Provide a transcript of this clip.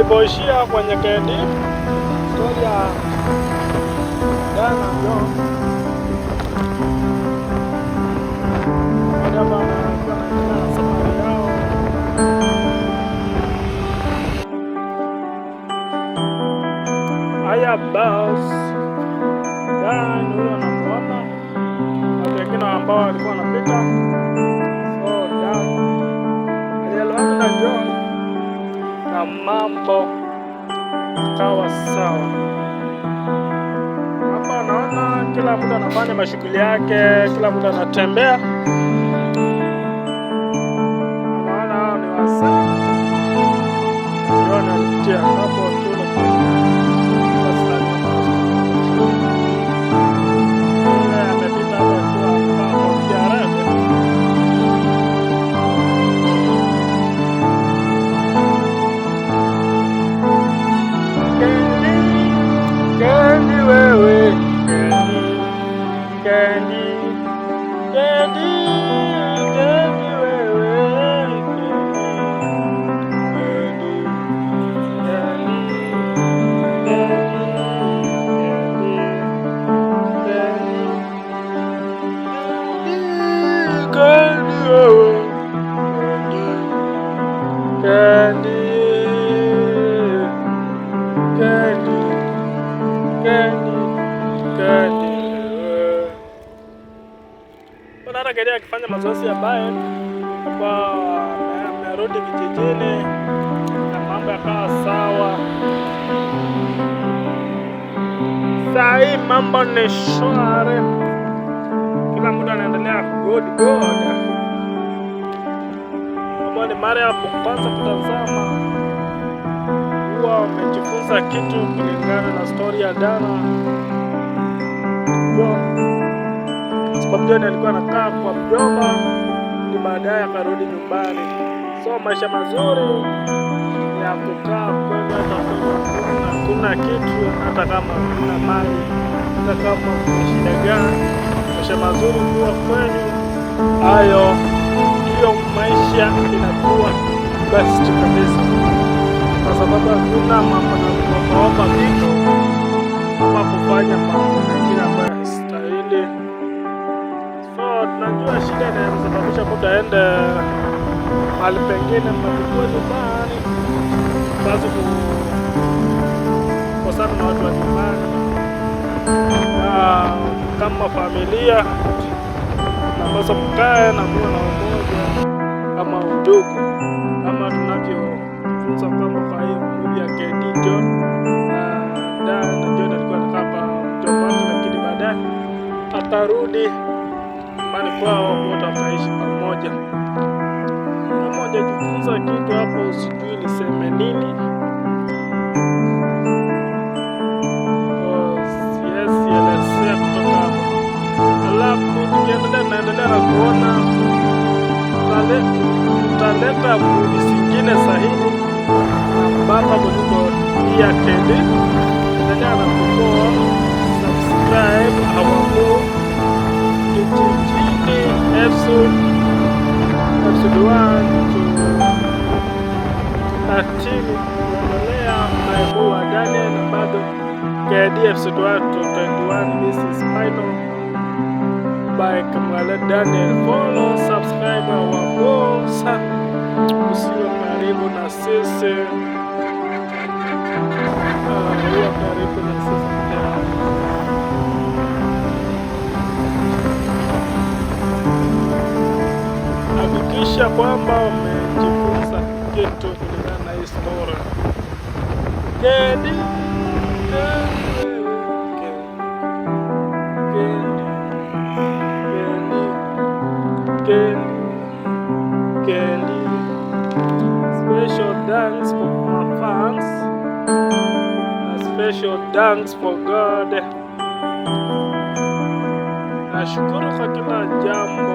Tulipoishia kwenye Kendi, stori ya Dana John na safari yao. Haya basi, Dan huyo anamuona watu wengine ambao walikuwa wanapita. So Dan alielewana na John na mambo kawa sawa. Hapa naona kila mtu anafanya mashughuli yake, kila mtu anatembea. Naona hao ni wasanii. John alipitia hapo tu. Hata Kendi akifanya mazoezi ya Bayern kwa amerudi kijijini na mambo yakawa sawa. Saa hii mambo ni shwari, kila mtu anaendelea good. Kama ni mara ya kwanza kutazama, huwa wamejifunza kitu kulingana na story ya Dana. Sababu John alikuwa anakaa kwa mjomba, ni baadaye akarudi nyumbani. So maisha mazuri ya kukaa kwenda, hakuna kitu, hata kama kuna mali, hata kama kuna shida gani, maisha mazuri kuwa kwenu, hayo hiyo maisha inakuwa best kabisa, kwa sababu hakuna mambo na kuomba vitu ama kufanya mambo mengine ambayo hayastahili. Tunajua shida inayosababisha mtu aende mahali pengine mnapokuwa nyumbani, basi kukosana na watu wa nyumbani, kama familia napaswa mkae na muwe na umoja kama undugu, kama tunavyofunza kwamba kwa hiyo movie ya Kendi John na John alikuwa anakaa kwa mjomba wake, lakini baadaye atarudi nyumbani kwao, wote wataishi pamoja. Kama hujajifunza kitu hapo, sijui niseme nini. Sielezea kutoka hapo. Alafu tunaendelea na kuona tutaleta movie zingine sahihi ambapo kuliko hii ya Kendi. Endelea na kufollow, subscribe hapo episode 1 to 13 kuendelea maibu wa Daniel, na bado Kendi episode 1 to 21. This is final by Kamwale Daniel. Follow, subscribe our boss, usiwe karibu na sisi, uwe karibu na sisi. Hakikisha kwamba umejifunza kitu kulingana na historia. Kendi special thanks for my fans, a special thanks for God. Nashukuru kwa kila jambo